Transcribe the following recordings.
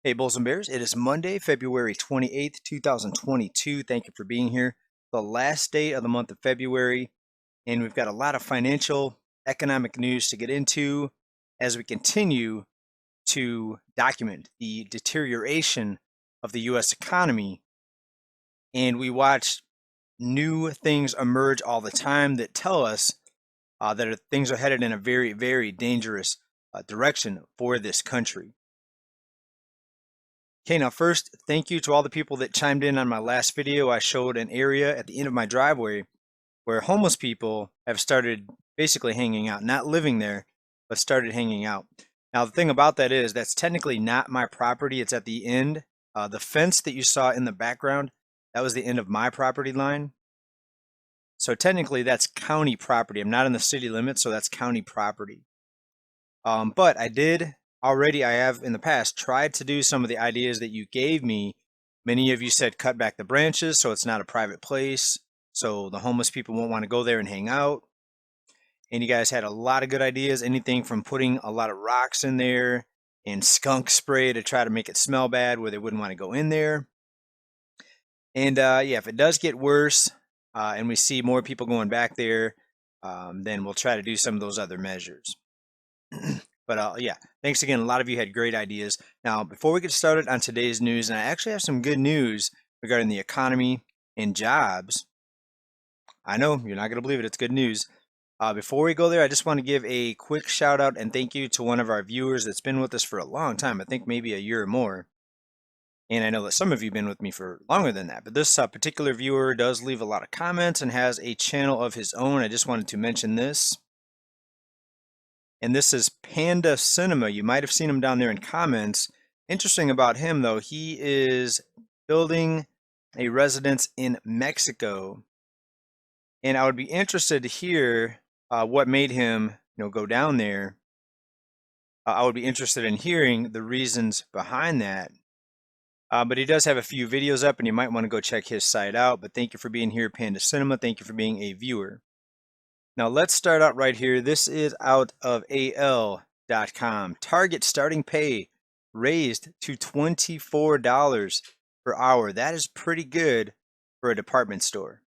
Hey, Bulls and Bears. It is Monday, February 28th, 2022. Thank you for being here. The last day of the month of February, and we've got a lot of financial, economic news to get into as we continue to document the deterioration of the U.S. economy. And we watch new things emerge all the time that tell us that things are headed in a very, very dangerous direction for this country. Okay, now first, thank you to all the people that chimed in on my last video. I showed an area at the end of my driveway where homeless people have started basically hanging out, not living there, but started hanging out. Now, the thing about that is that's technically not my property. It's at the end. The fence that you saw in the background, that was the end of my property line. So technically that's county property. I'm not in the city limits, so that's county property. But I have in the past tried to do some of the ideas that you gave me. Many of you said cut back the branches so it's not a private place, so the homeless people won't want to go there and hang out. And you guys had a lot of good ideas, anything from putting a lot of rocks in there and skunk spray to try to make it smell bad where they wouldn't want to go in there. And yeah, if it does get worse and we see more people going back there, then we'll try to do some of those other measures. But yeah, thanks again. A lot of you had great ideas. Now, before we get started on today's news, and I actually have some good news regarding the economy and jobs. I know you're not going to believe it. It's good news. Before we go there, I just want to give a quick shout out and thank you to one of our viewers that's been with us for a long time. I think maybe a year or more. And I know that some of you have been with me for longer than that. But this particular viewer does leave a lot of comments and has a channel of his own. I just wanted to mention this. And this is Panda Cinema. You might have seen him down there in comments. Interesting about him, though, he is building a residence in Mexico. And I would be interested to hear what made him, go down there. I would be interested in hearing the reasons behind that. But he does have a few videos up, and you might want to go check his site out. But thank you for being here, Panda Cinema. Thank you for being a viewer. Now let's start out right here. This is out of AL.com. Target starting pay raised to $24 per hour. That is pretty good for a department store.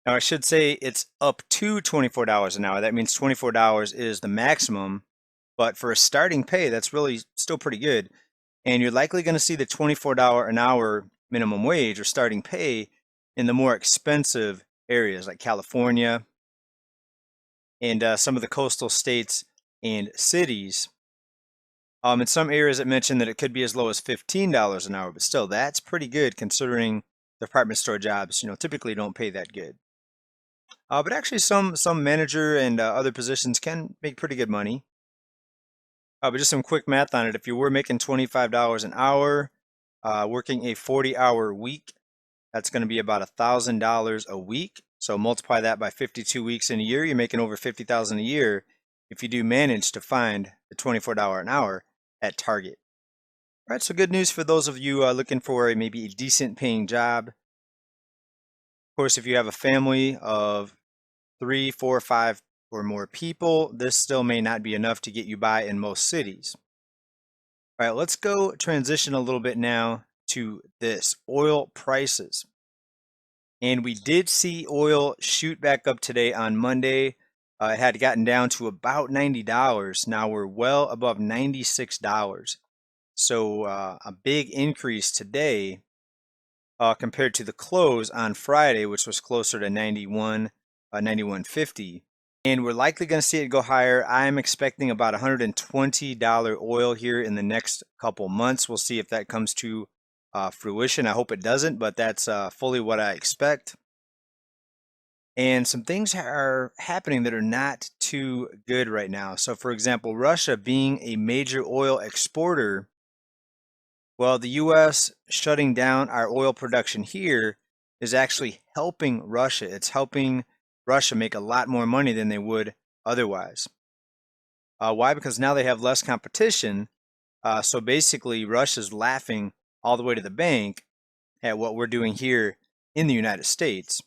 Now I should say it's up to $24 an hour. That means $24 is the maximum. But for a starting pay, that's really still pretty good. And you're likely going to see the $24 an hour minimum wage or starting pay in the more expensive areas like California, and some of the coastal states and cities. In some areas it mentioned that it could be as low as $15 an hour, but still that's pretty good considering department store jobs, typically don't pay that good. But actually some manager and other positions can make pretty good money. But just some quick math on it. If you were making $25 an hour, working a 40-hour week, that's going to be about $1,000 a week. So multiply that by 52 weeks in a year, you're making over $50,000 a year if you do manage to find the $24 an hour at Target. All right, so good news for those of you looking for maybe a decent paying job. Of course, if you have a family of 3, 4, 5 or more people, this still may not be enough to get you by in most cities. All right, let's go transition a little bit now to this, oil prices. And we did see oil shoot back up today on Monday. It had gotten down to about $90. Now we're well above $96. So a big increase today compared to the close on Friday, which was closer to 91, 91.50. And we're likely going to see it go higher. I'm expecting about $120 oil here in the next couple months. We'll see if that comes to fruition. I hope it doesn't, but that's fully what I expect. And some things are happening that are not too good right now. So for example, Russia being a major oil exporter, well, the US shutting down our oil production here is actually helping Russia. It's helping Russia make a lot more money than they would otherwise. Why? Because now they have less competition. So basically Russia's laughing all the way to the bank at what we're doing here in the United States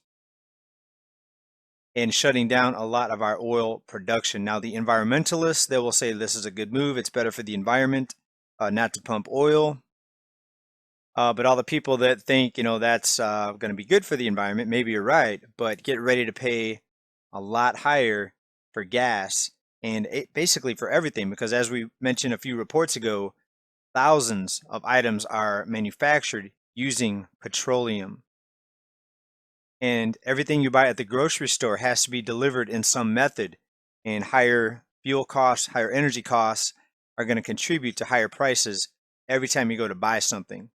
and shutting down a lot of our oil production. Now, the environmentalists, they will say this is a good move. It's better for the environment. not to pump oil. But all the people that think, that's going to be good for the environment, maybe you're right, but get ready to pay a lot higher for gas and basically for everything, because as we mentioned a few reports ago, thousands of items are manufactured using petroleum. And everything you buy at the grocery store has to be delivered in some method. And higher fuel costs, higher energy costs are going to contribute to higher prices every time you go to buy something.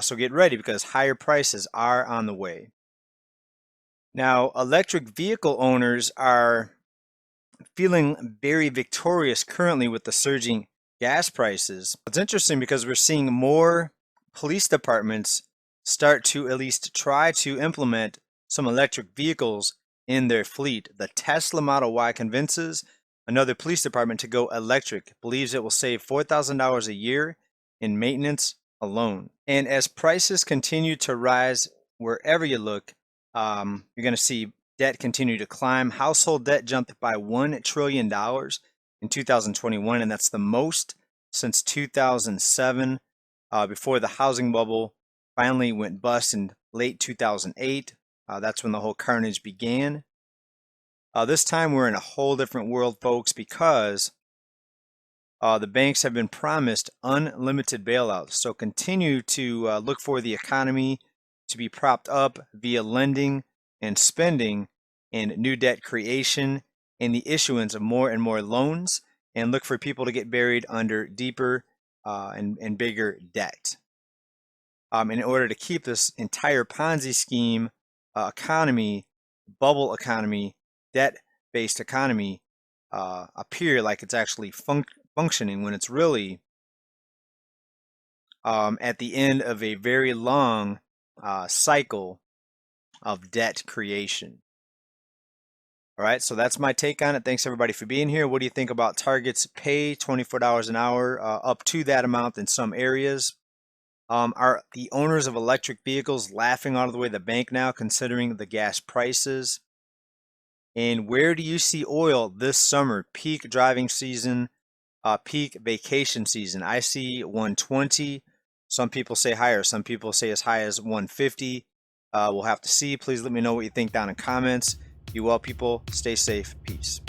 So get ready because higher prices are on the way. Now, electric vehicle owners are feeling very victorious currently with the surging gas prices. It's interesting because we're seeing more police departments start to at least try to implement some electric vehicles in their fleet. The Tesla Model Y convinces another police department to go electric, believes it will save $4,000 a year in maintenance alone. And as prices continue to rise wherever you look, you're going to see debt continue to climb. Household debt jumped by $1 trillion in 2021, and that's the most since 2007, before the housing bubble finally went bust in late 2008. That's when the whole carnage began. This time we're in a whole different world, folks, because the banks have been promised unlimited bailouts. So continue to look for the economy to be propped up via lending and spending and new debt creation and the issuance of more and more loans, and look for people to get buried under deeper and bigger debt. In order to keep this entire Ponzi scheme economy, bubble economy, debt-based economy appear like it's actually functioning when it's really at the end of a very long cycle of debt creation. All right, so that's my take on it. Thanks everybody for being here. What do you think about Target's pay, $24 an hour, up to that amount in some areas? Are the owners of electric vehicles laughing out of the way the bank now, considering the gas prices? And where do you see oil this summer? Peak driving season, peak vacation season. I see 120. Some people say higher. Some people say as high as 150. We'll have to see. Please let me know what you think down in comments. Be well, people. Stay safe. Peace.